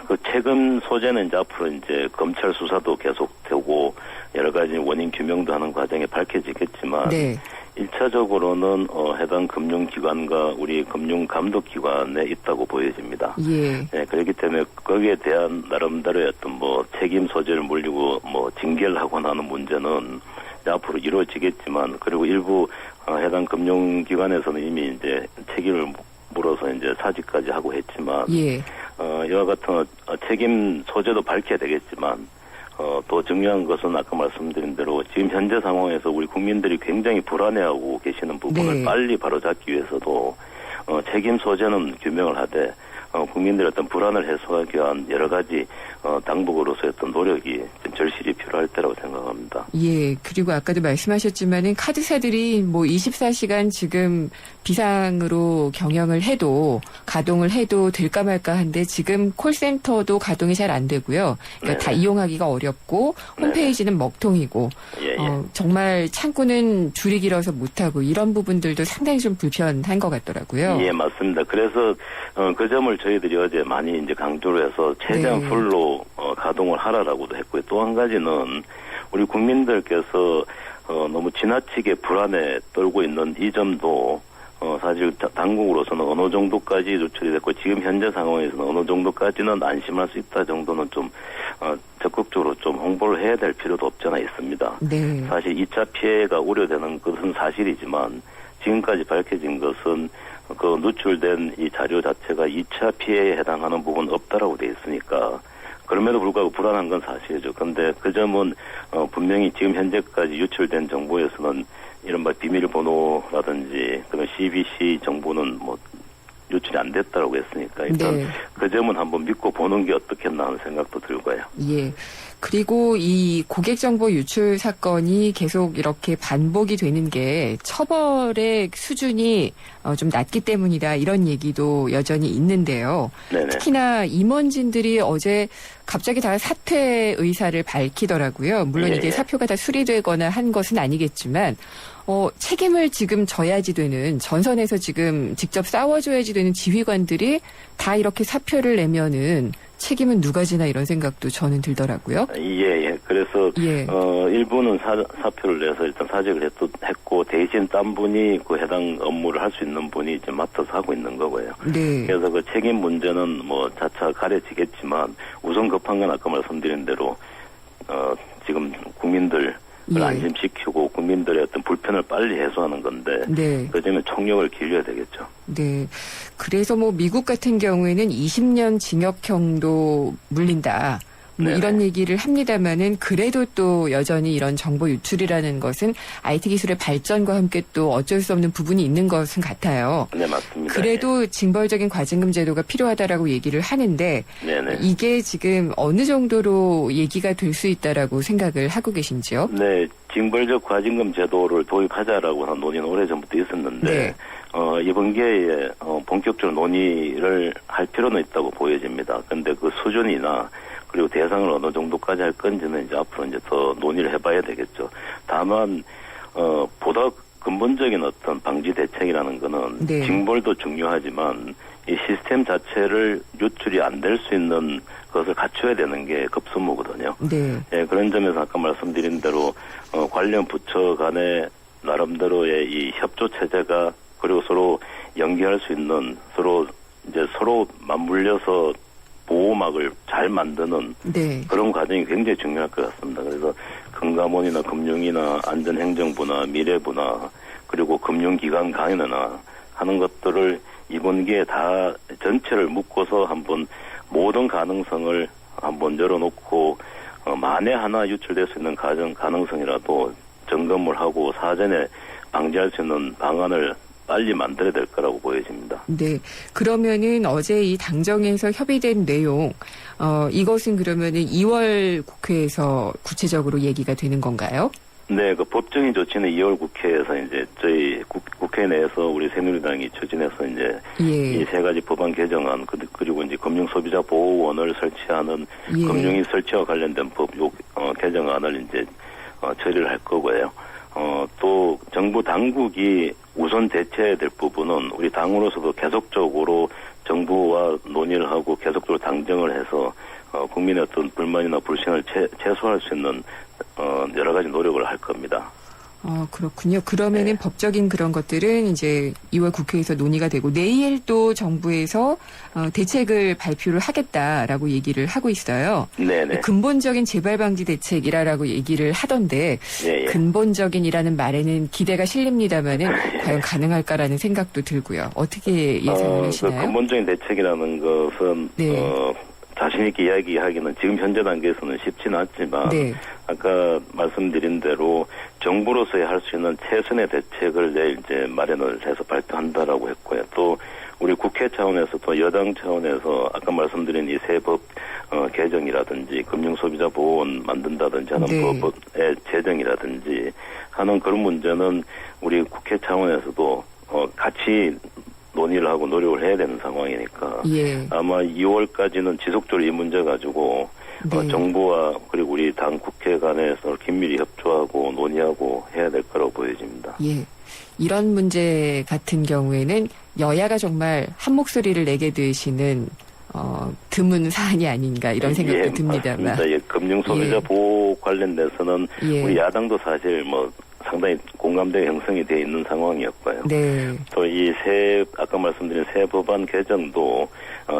그 책임 소재는 이제 앞으로 이제 검찰 수사도 계속되고 여러 가지 원인 규명도 하는 과정에 밝혀지겠지만 네. 1차적으로는 해당 금융기관과 우리 금융감독기관에 있다고 보여집니다. 예. 네, 그렇기 때문에 거기에 대한 나름대로의 어떤 뭐 책임 소재를 물리고 뭐 징계를 하거나 하는 문제는 이제 앞으로 이루어지겠지만 그리고 일부 해당 금융기관에서는 이미 이제 책임을 물어서 이제 사직까지 하고 했지만 예. 이와 같은 책임 소재도 밝혀야 되겠지만 또 중요한 것은 아까 말씀드린 대로 지금 현재 상황에서 우리 국민들이 굉장히 불안해하고 계시는 부분을 네. 빨리 바로잡기 위해서도 책임 소재는 규명을 하되 국민들의 어떤 불안을 해소하기 위한 여러 가지 당국으로서의 어떤 노력이 좀 절실히 필요할 때라고 생각합니다. 예. 그리고 아까도 말씀하셨지만은 카드사들이 뭐 24시간 지금 비상으로 경영을 해도 가동을 해도 될까 말까 한데 지금 콜센터도 가동이 잘 안 되고요. 그러니까 네. 다 이용하기가 어렵고 홈페이지는 먹통이고 예, 예. 정말 창구는 줄이 길어서 못하고 이런 부분들도 상당히 좀 불편한 것 같더라고요. 예, 맞습니다. 그래서 그 점을 저희들이 어제 많이 이제 강조를 해서 최대한 네. 풀로 가동을 하라라고도 했고요. 또 한 가지는 우리 국민들께서 너무 지나치게 불안에 떨고 있는 이 점도 사실 당국으로서는 어느 정도까지 노출이 됐고 지금 현재 상황에서는 어느 정도까지는 안심할 수 있다 정도는 좀 적극적으로 좀 홍보를 해야 될 필요도 없지 않아 있습니다. 네. 사실 2차 피해가 우려되는 것은 사실이지만 지금까지 밝혀진 것은 그 누출된 이 자료 자체가 2차 피해에 해당하는 부분은 없다라고 돼 있으니까 그럼에도 불구하고 불안한 건 사실이죠. 그런데 그 점은 분명히 지금 현재까지 유출된 정보에서는 이른바 비밀번호라든지 그런 CBC 정보는 뭐 유출이 안 됐다라고 했으니까 일단 네. 그 점은 한번 믿고 보는 게 어떻겠나 하는 생각도 들고요. 예. 그리고 이 고객정보 유출 사건이 계속 이렇게 반복이 되는 게 처벌의 수준이 좀 낮기 때문이다 이런 얘기도 여전히 있는데요. 네네. 특히나 임원진들이 어제 갑자기 다 사퇴 의사를 밝히더라고요. 물론 예, 이게 예. 사표가 다 수리되거나 한 것은 아니겠지만 책임을 지금 져야지 되는 전선에서 지금 직접 싸워줘야지 되는 지휘관들이 다 이렇게 사표를 내면은 책임은 누가 지나 이런 생각도 저는 들더라고요. 예. 그래서 예. 일부는 사표를 내서 일단 사직을 했고 대신 딴 분이 그 해당 업무를 할 수 있는 분이 이제 맡아서 하고 있는 거고요. 네. 그래서 그 책임 문제는 뭐 차차 가려지겠지만 우선 급한 건 아까 말씀드린 대로 지금 국민들을 예. 안심시키고 국민들의 어떤 불편을 빨리 해소하는 건데 네. 그 점에 총력을 기울여야 되겠죠. 네. 그래서 뭐 미국 같은 경우에는 20년 징역형도 물린다. 뭐 네네. 이런 얘기를 합니다만은 그래도 또 여전히 이런 정보 유출이라는 것은 IT 기술의 발전과 함께 또 어쩔 수 없는 부분이 있는 것은 같아요. 네, 맞습니다. 그래도 징벌적인 과징금 제도가 필요하다라고 얘기를 하는데 네네. 이게 지금 어느 정도로 얘기가 될 수 있다라고 생각을 하고 계신지요? 네, 징벌적 과징금 제도를 도입하자라고 하는 논의는 오래전부터 있었는데 네. 이번 기회에 본격적으로 논의를 할 필요는 있다고 보여집니다. 근데 그 수준이나 그리고 대상을 어느 정도까지 할 건지는 이제 앞으로 이제 더 논의를 해봐야 되겠죠. 다만 보다 근본적인 어떤 방지 대책이라는 거는 네. 징벌도 중요하지만 이 시스템 자체를 유출이 안 될 수 있는 것을 갖춰야 되는 게 급선무거든요. 네. 예, 그런 점에서 아까 말씀드린 대로 관련 부처 간의 나름대로의 이 협조 체제가 그리고 서로 연계할 수 있는 서로 맞물려서 보호막을 잘 만드는 네. 그런 과정이 굉장히 중요할 것 같습니다. 그래서 금감원이나 금융이나 안전행정부나 미래부나 그리고 금융기관 강연이나 하는 것들을 이번 기회에 다 전체를 묶어서 한번 모든 가능성을 한번 열어놓고 만에 하나 유출될 수 있는 가능성이라도 점검을 하고 사전에 방지할 수 있는 방안을 빨리 만들어야 될 거라고 보여집니다. 네. 그러면은 어제 이 당정에서 협의된 내용, 이것은 그러면은 2월 국회에서 구체적으로 얘기가 되는 건가요? 네, 그 법정인 조치는 2월 국회에서 이제 저희 국회 내에서 우리 새누리당이 추진해서 이제 예. 이 세 가지 법안 개정안 그리고 이제 금융소비자보호원을 설치하는 예. 금융위 설치와 관련된 법 개정안을 이제 처리를 할 거고요. 또 정부 당국이 우선 대처해야 될 부분은 우리 당으로서도 계속적으로 정부와 논의를 하고 계속적으로 당정을 해서 국민의 어떤 불만이나 불신을 최소화할 수 있는 여러 가지 노력을 할 겁니다. 그렇군요. 그러면은 네. 법적인 그런 것들은 이제 2월 국회에서 논의가 되고 내일 또 정부에서 대책을 발표를 하겠다라고 얘기를 하고 있어요. 네네. 근본적인 재발 방지 대책이라고 얘기를 하던데 예, 예. 근본적인이라는 말에는 기대가 실립니다만은 과연 가능할까라는 생각도 들고요. 어떻게 예상을 그 하시나요? 근본적인 대책이라는 것은 네. 자신 있게 이야기하기는 지금 현재 단계에서는 쉽지는 않지만 네. 아까 말씀드린 대로 정부로서야 할 수 있는 최선의 대책을 내일 이제 마련을 해서 발표한다라고 했고요. 또 우리 국회 차원에서 또 여당 차원에서 아까 말씀드린 이 세 법 개정이라든지 금융소비자보호원 만든다든지 하는 네. 법의 제정이라든지 하는 그런 문제는 우리 국회 차원에서도 같이 논의를 하고 노력을 해야 되는 상황이니까 예. 아마 2월까지는 지속적으로 이 문제 가지고 네. 정부와 그리고 우리 당 국회 간에서 긴밀히 협조하고 논의하고 해야 될 거라고 보여집니다. 예. 이런 문제 같은 경우에는 여야가 정말 한 목소리를 내게 되시는 드문 사안이 아닌가 이런 생각도 예, 듭니다만. 맞습니다. 예, 금융소비자 예. 보호 관련돼서는 예. 우리 야당도 사실 상당히 공감대 형성이 돼 있는 상황이었고요. 네. 또 이 아까 말씀드린 새 법안 개정도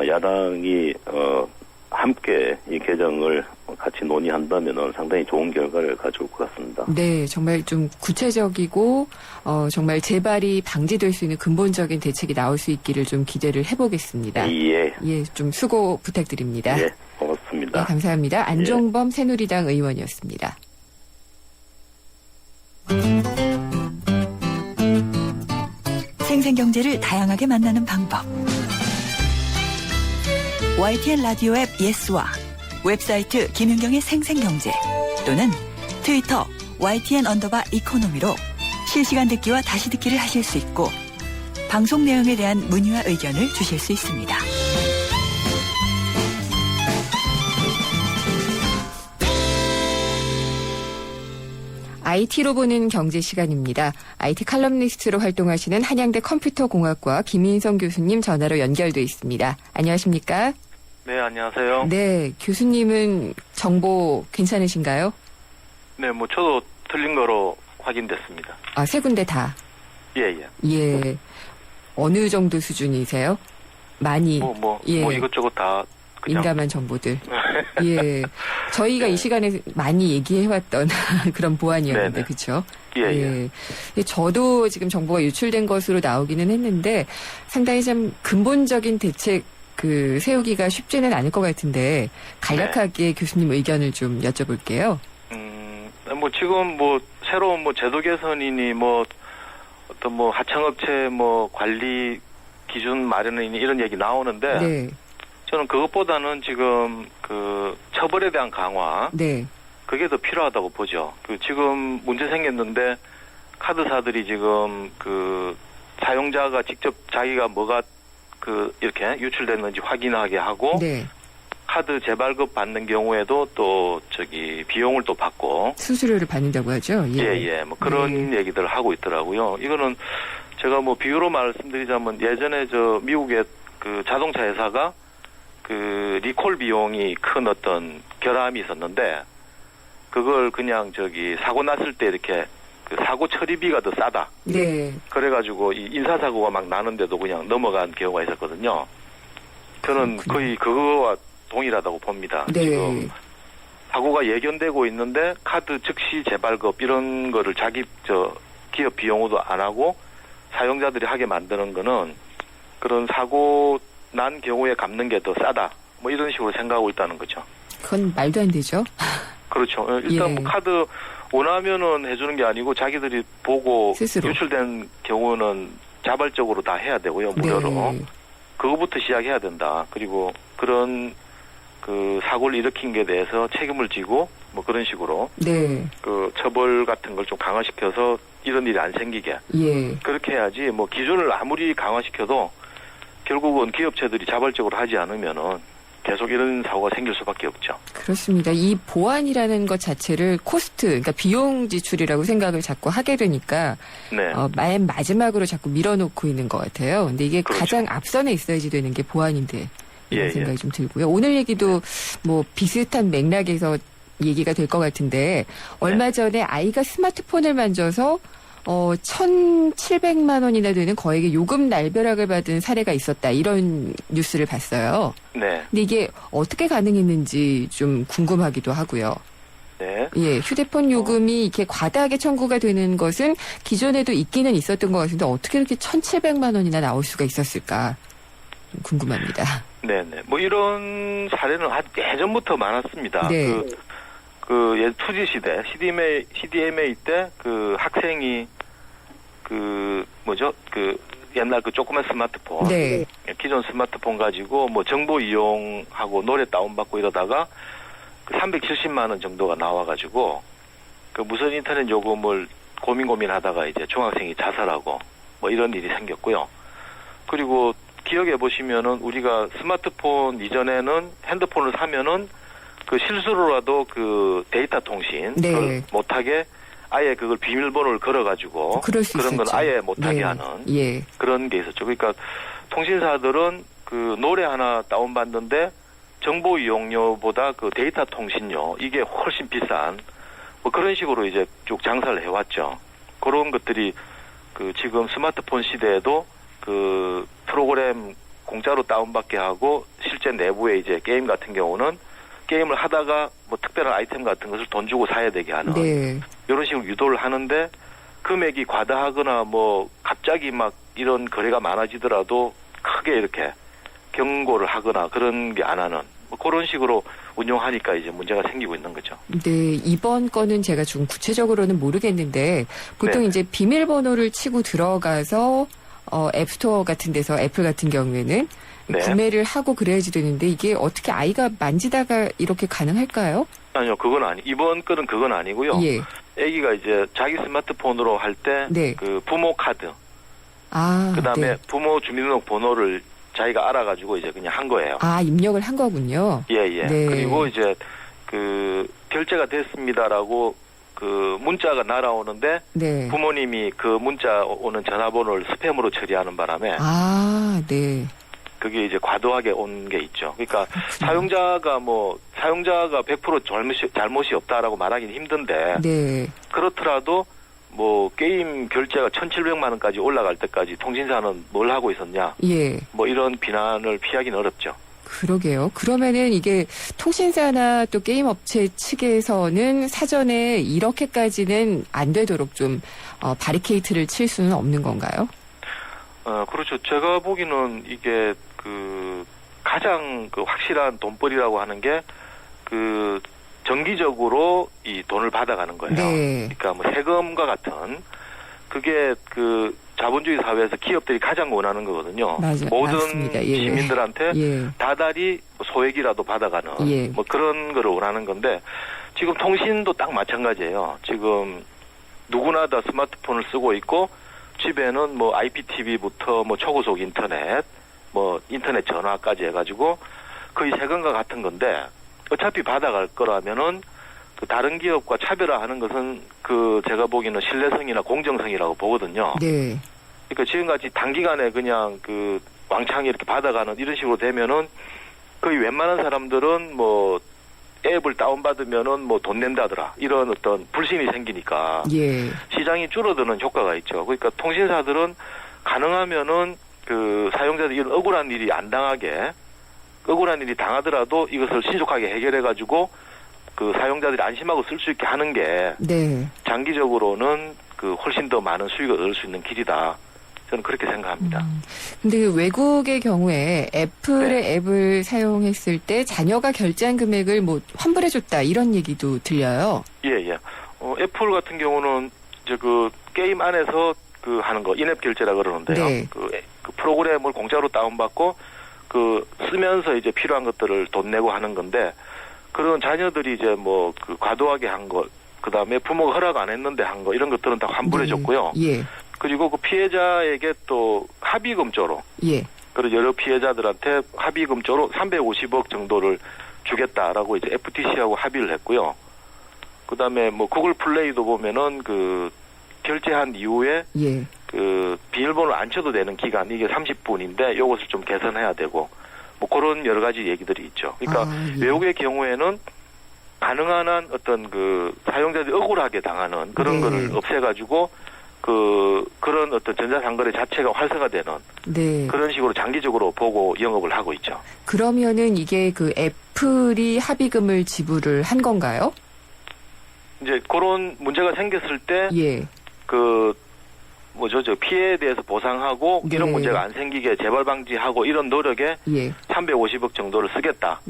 야당이 함께 이 개정을 같이 논의한다면 상당히 좋은 결과를 가져올 것 같습니다. 네, 정말 좀 구체적이고 정말 재발이 방지될 수 있는 근본적인 대책이 나올 수 있기를 좀 기대를 해보겠습니다. 예. 예, 좀 수고 부탁드립니다. 예, 고맙습니다. 네, 감사합니다. 안종범 새누리당 의원이었습니다. 생생경제를 다양하게 만나는 방법. YTN 라디오 앱 예스와 웹사이트 김윤경의 생생경제 또는 트위터 YTN_이코노미로 실시간 듣기와 다시 듣기를 하실 수 있고 방송 내용에 대한 문의와 의견을 주실 수 있습니다. IT로 보는 경제 시간입니다. IT 칼럼니스트로 활동하시는 한양대 컴퓨터공학과 김인성 교수님 전화로 연결돼 있습니다. 안녕하십니까? 네, 안녕하세요. 네, 교수님은 정보 괜찮으신가요? 네, 저도 틀린 거로 확인됐습니다. 아, 세 군데 다. 예. 예. 어느 정도 수준이세요? 많이. 예. 이것저것 다 그냥. 민감한 정보들. 예. 저희가 이 시간에 많이 얘기해왔던 그런 보안이었는데, 네네. 그쵸? 예. 저도 지금 정보가 유출된 것으로 나오기는 했는데, 상당히 좀 근본적인 대책, 세우기가 쉽지는 않을 것 같은데, 간략하게 교수님 의견을 좀 여쭤볼게요. 지금 새로운 제도 개선이니 어떤 하청업체 관리 기준 마련이니 이런 얘기 나오는데, 네. 저는 그것보다는 지금 처벌에 대한 강화, 네. 그게 더 필요하다고 보죠. 지금 문제 생겼는데 카드사들이 지금 사용자가 직접 자기가 뭐가 이렇게 유출됐는지 확인하게 하고 네. 카드 재발급 받는 경우에도 또 비용을 또 받고 수수료를 받는다고 하죠. 예. 뭐 그런 얘기들을 하고 있더라고요. 이거는 제가 뭐 비유로 말씀드리자면 예전에 미국의 그 자동차 회사가 그 리콜 비용이 큰 어떤 결함이 있었는데 그걸 그냥 사고 났을 때 이렇게 그 사고 처리비가 더 싸다. 네. 그래가지고 이 인사사고가 막 나는데도 그냥 넘어간 경우가 있었거든요. 저는 거의 그거와 동일하다고 봅니다. 네. 지금 사고가 예견되고 있는데 카드 즉시 재발급 이런 거를 기업 비용으로 안 하고 사용자들이 하게 만드는 거는 그런 사고 난 경우에 갚는 게 더 싸다. 뭐 이런 식으로 생각하고 있다는 거죠. 그건 말도 안 되죠. 그렇죠. 일단 뭐 카드 원하면은 해주는 게 아니고 자기들이 보고 스스로. 유출된 경우는 자발적으로 다 해야 되고요. 무료로. 네. 그거부터 시작해야 된다. 그리고 그런 그 사고를 일으킨 게 대해서 책임을 지고 뭐 그런 식으로 네. 그 처벌 같은 걸 좀 강화시켜서 이런 일이 안 생기게 예. 그렇게 해야지 뭐 기준을 아무리 강화시켜도 결국은 기업체들이 자발적으로 하지 않으면은 계속 이런 사고가 생길 수밖에 없죠. 그렇습니다. 이 보안이라는 것 자체를 코스트, 그러니까 비용 지출이라고 생각을 자꾸 하게 되니까 네. 맨 마지막으로 자꾸 밀어놓고 있는 것 같아요. 근데 이게 그렇죠. 가장 앞선에 있어야지 되는 게 보안인데 이런 예, 생각이 좀 들고요. 오늘 얘기도 뭐 비슷한 맥락에서 얘기가 될 것 같은데 얼마 전에 아이가 스마트폰을 만져서 1,700만 원이나 되는 거액의 요금 날벼락을 받은 사례가 있었다. 이런 뉴스를 봤어요. 네. 근데 이게 어떻게 가능했는지 좀 궁금하기도 하고요. 네. 예, 휴대폰 요금이 이렇게 과다하게 청구가 되는 것은 기존에도 있기는 있었던 것 같은데 어떻게 이렇게 1,700만 원이나 나올 수가 있었을까 좀 궁금합니다. 네네. 뭐 이런 사례는 예전부터 많았습니다. 네. 그 2G 시대, CDMA 때 그 학생이 옛날 그 조그만 스마트폰. 네. 기존 스마트폰 가지고 뭐 정보 이용하고 노래 다운받고 이러다가 그 370만 원 정도가 나와가지고 그 무선 인터넷 요금을 고민하다가 이제 중학생이 자살하고 뭐 이런 일이 생겼고요. 그리고 기억해 보시면은 우리가 스마트폰 이전에는 핸드폰을 사면은 그 실수로라도 그 데이터 통신 네. 그걸 못하게 아예 그걸 비밀번호를 걸어가지고 그럴 수 그런 건 있었죠. 아예 못하게 네. 하는 예. 그런 게 있었죠. 그러니까 통신사들은 그 노래 하나 다운받는데 정보 이용료보다 그 데이터 통신료 이게 훨씬 비싼 뭐 그런 식으로 이제 쭉 장사를 해왔죠. 그런 것들이 그 지금 스마트폰 시대에도 그 프로그램 공짜로 다운받게 하고 실제 내부에 이제 게임 같은 경우는 게임을 하다가 뭐 특별한 아이템 같은 것을 돈 주고 사야 되게 하는 네. 이런 식으로 유도를 하는데 금액이 과다하거나 뭐 갑자기 막 이런 거래가 많아지더라도 크게 이렇게 경고를 하거나 그런 게 안 하는 뭐 그런 식으로 운용하니까 이제 문제가 생기고 있는 거죠. 네, 이번 건은 제가 좀 구체적으로는 모르겠는데 보통 네. 이제 비밀번호를 치고 들어가서 앱스토어 같은 데서 애플 같은 경우에는 네. 구매를 하고 그래야지 되는데 이게 어떻게 아이가 만지다가 이렇게 가능할까요? 아니요, 그건 이번 건은 그건 아니고요. 예. 아기가 이제 자기 스마트폰으로 할 때 네. 그 부모 카드, 그다음에 네. 부모 주민등록번호를 자기가 알아가지고 이제 그냥 한 거예요. 입력을 한 거군요. 예. 네. 그리고 이제 그 결제가 됐습니다라고 그 문자가 날아오는데 네. 부모님이 그 문자 오는 전화번호를 스팸으로 처리하는 바람에 네. 그게 이제 과도하게 온 게 있죠. 그러니까 사용자가 100% 잘못이 없다라고 말하기는 힘든데 네. 그렇더라도 뭐 게임 결제가 1,700만 원까지 올라갈 때까지 통신사는 뭘 하고 있었냐? 예. 뭐 이런 비난을 피하기는 어렵죠. 그러게요. 그러면은 이게 통신사나 또 게임 업체 측에서는 사전에 이렇게까지는 안 되도록 좀 바리케이트를 칠 수는 없는 건가요? 그렇죠. 제가 보기에는 이게 그 가장 그 확실한 돈벌이라고 하는 게 그 정기적으로 이 돈을 받아가는 거예요. 네. 그러니까 뭐 세금과 같은 그게 그 자본주의 사회에서 기업들이 가장 원하는 거거든요. 모든 맞습니다. 예. 시민들한테 예. 다달이 소액이라도 받아가는 예. 뭐 그런 거를 원하는 건데 지금 통신도 딱 마찬가지예요. 지금 누구나 다 스마트폰을 쓰고 있고 집에는 뭐 IPTV부터 뭐 초고속 인터넷, 뭐 인터넷 전화까지 해가지고 거의 세금과 같은 건데 어차피 받아갈 거라면은 그 다른 기업과 차별화하는 것은 그 제가 보기에는 신뢰성이나 공정성이라고 보거든요. 네. 그러니까 지금같이 단기간에 그냥 그 왕창 이렇게 받아가는 이런 식으로 되면은 거의 웬만한 사람들은 뭐 앱을 다운받으면은 뭐 돈 낸다더라 이런 어떤 불신이 생기니까 예. 시장이 줄어드는 효과가 있죠. 그러니까 통신사들은 가능하면은 그 사용자들 이런 억울한 일이 안 당하게 억울한 일이 당하더라도 이것을 신속하게 해결해가지고 그 사용자들이 안심하고 쓸 수 있게 하는 게 네. 장기적으로는 그 훨씬 더 많은 수익을 얻을 수 있는 길이다. 저는 그렇게 생각합니다. 근데 그 외국의 경우에 애플의 네. 앱을 사용했을 때 자녀가 결제한 금액을 뭐 환불해줬다 이런 얘기도 들려요. 예. 애플 같은 경우는 이제 그 게임 안에서 그 하는 거 인앱 결제라 그러는데요. 네. 그 프로그램을 공짜로 다운받고 그 쓰면서 이제 필요한 것들을 돈 내고 하는 건데 그런 자녀들이 이제 뭐 그 과도하게 한 거, 그 다음에 부모가 허락 안 했는데 한 거 이런 것들은 다 환불해줬고요. 네. 예. 그리고 그 피해자에게 또 합의금조로 예. 그리고 여러 피해자들한테 합의금조로 350억 정도를 주겠다라고 이제 FTC하고 합의를 했고요. 그 다음에 뭐 구글 플레이도 보면은 그 결제한 이후에 예. 그 비밀번호를 안 쳐도 되는 기간 이게 30분인데 요것을 좀 개선해야 되고 뭐 그런 여러 가지 얘기들이 있죠. 그러니까 예. 외국의 경우에는 가능한 한 어떤 그 사용자들이 억울하게 당하는 그런 네. 거를 없애가지고 그런 어떤 전자상거래 자체가 활성화되는 네. 그런 식으로 장기적으로 보고 영업을 하고 있죠. 그러면은 이게 그 애플이 합의금을 지불을 한 건가요? 이제 그런 문제가 생겼을 때 예. 그 뭐죠, 저 피해에 대해서 보상하고 네. 이런 문제가 안 생기게 재발 방지하고 이런 노력에 예. 350억 정도를 쓰겠다라고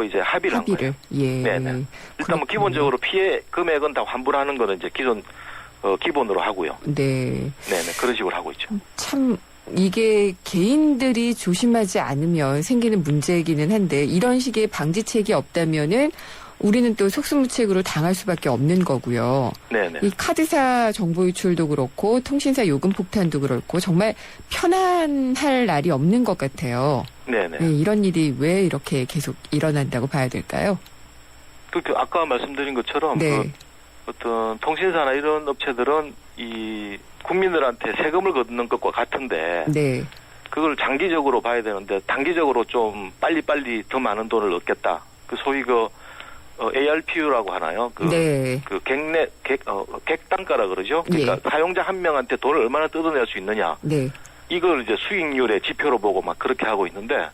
네. 이제 합의를 한 거예요. 예. 네네. 일단 그렇군요. 뭐 기본적으로 피해 금액은 다 환불하는 거는 이제 기본으로 하고요. 네. 네네 그런 식으로 하고 있죠. 참 이게 개인들이 조심하지 않으면 생기는 문제이기는 한데 이런 식의 방지책이 없다면은 우리는 또 속수무책으로 당할 수밖에 없는 거고요. 네네. 이 카드사 정보 유출도 그렇고 통신사 요금 폭탄도 그렇고 정말 편안할 날이 없는 것 같아요. 네네. 네, 이런 일이 왜 이렇게 계속 일어난다고 봐야 될까요? 그 아까 말씀드린 것처럼 네. 그 어떤 통신사나 이런 업체들은 이 국민들한테 세금을 걷는 것과 같은데 네. 그걸 장기적으로 봐야 되는데 단기적으로 좀 빨리빨리 더 많은 돈을 얻겠다. 그 소위 ARPU라고 하나요? 네. 객단가라 그러죠? 그러니까 예. 사용자 한 명한테 돈을 얼마나 뜯어낼 수 있느냐. 네. 이걸 이제 수익률의 지표로 보고 막 그렇게 하고 있는데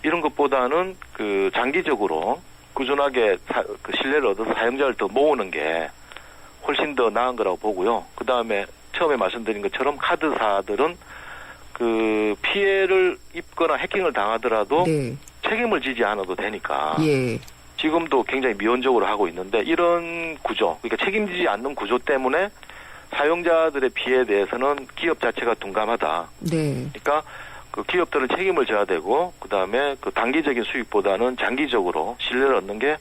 이런 것보다는 그 장기적으로 꾸준하게 그 신뢰를 얻어서 사용자를 더 모으는 게 훨씬 더 나은 거라고 보고요. 그 다음에 처음에 말씀드린 것처럼 카드사들은 그 피해를 입거나 해킹을 당하더라도 네. 책임을 지지 않아도 되니까 예. 지금도 굉장히 미온적으로 하고 있는데 이런 구조, 그러니까 책임지지 않는 구조 때문에 사용자들의 피해에 대해서는 기업 자체가 둔감하다. 네. 그러니까 그 기업들은 책임을 져야 되고 그다음에 그 단기적인 수익보다는 장기적으로 신뢰를 얻는 게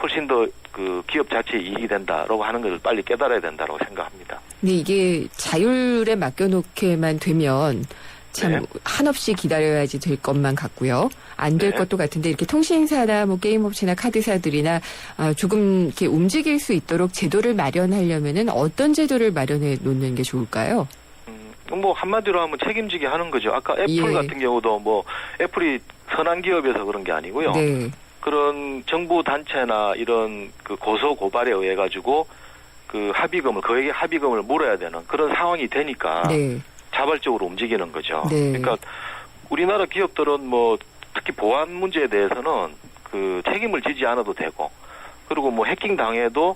훨씬 더 그 기업 자체에 이익이 된다라고 하는 것을 빨리 깨달아야 된다고 생각합니다. 근데 이게 자율에 맡겨놓게만 되면 참 네. 한없이 기다려야지 될 것만 같고요. 안 될 네. 것도 같은데 이렇게 통신사나 뭐 게임업체나 카드사들이나 조금 이렇게 움직일 수 있도록 제도를 마련하려면은 어떤 제도를 마련해 놓는 게 좋을까요? 뭐 한마디로 하면 책임지게 하는 거죠. 아까 애플 예. 같은 경우도 뭐 애플이 선한 기업에서 그런 게 아니고요. 네. 그런 정부 단체나 이런 그 고소 고발에 의해 가지고 그 거액의 합의금을 물어야 되는 그런 상황이 되니까 네. 자발적으로 움직이는 거죠. 네. 그러니까 우리나라 기업들은 뭐 특히 보안 문제에 대해서는 그 책임을 지지 않아도 되고 그리고 뭐 해킹 당해도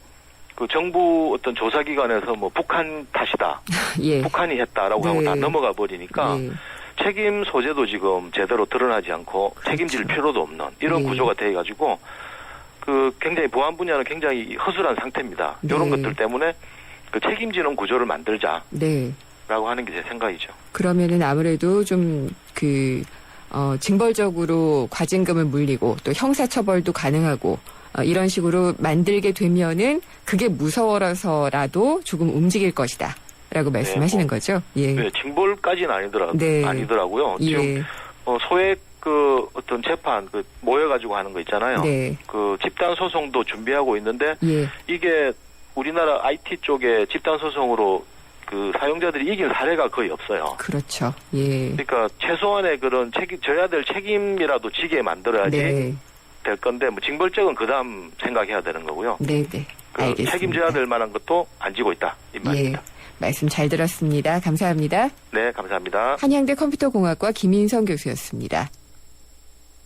그 정부 어떤 조사기관에서 뭐 북한 탓이다. 예. 북한이 했다라고 네. 하고 다 넘어가 버리니까 예. 책임 소재도 지금 제대로 드러나지 않고 그렇죠. 책임질 필요도 없는 이런 예. 구조가 돼 가지고 그 굉장히 보안 분야는 굉장히 허술한 상태입니다. 네. 이런 것들 때문에 그 책임지는 구조를 만들자라고 네. 하는 게 제 생각이죠. 그러면은 아무래도 좀 징벌적으로 과징금을 물리고 또 형사처벌도 가능하고 이런 식으로 만들게 되면은 그게 무서워서라도 조금 움직일 것이다. 라고 말씀하시는 거죠? 예. 네, 징벌까지는 네. 아니더라고요. 예. 지금 소액 그 어떤 재판 그 모여가지고 하는 거 있잖아요. 네. 그 집단 소송도 준비하고 있는데 예. 이게 우리나라 IT 쪽에 집단 소송으로 그 사용자들이 이긴 사례가 거의 없어요. 그렇죠. 예. 그러니까 최소한의 그런 져야 될 책임이라도 지게 만들어야지 네. 될 건데 뭐 징벌적은 그다음 생각해야 되는 거고요. 네, 네. 그 알겠습니다. 책임져야 될 만한 것도 안 지고 있다 이 말입니다. 예. 말씀 잘 들었습니다. 감사합니다. 네, 감사합니다. 한양대 컴퓨터공학과 김인성 교수였습니다.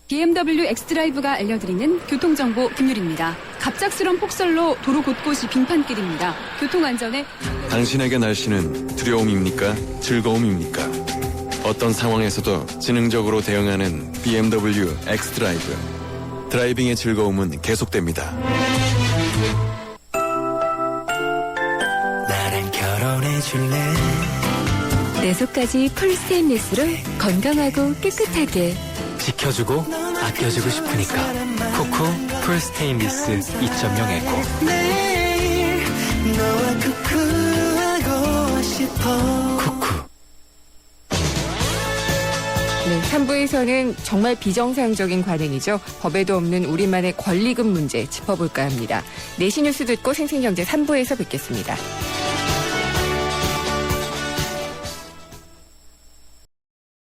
BMW 엑스드라이브가 알려드리는 교통정보 김유리입니다. 갑작스런 폭설로 도로 곳곳이 빙판길입니다. 교통안전에 당신에게 날씨는 두려움입니까? 즐거움입니까? 어떤 상황에서도 지능적으로 대응하는 BMW 엑스드라이브. 드라이빙의 즐거움은 계속됩니다. 나랑 결혼해줄래? 내 속까지 풀 스테인리스로 건강하고 깨끗하게 지켜주고 아껴주고 싶으니까 쿠쿠 풀 스테인리스 2.0 에코. 매일 너와 쿠쿠하고 싶어. 쿠쿠. 네, 3부에서는 정말 비정상적인 관행이죠. 법에도 없는 우리만의 권리금 문제 짚어볼까 합니다. 내시 뉴스 듣고 생생경제 3부에서 뵙겠습니다.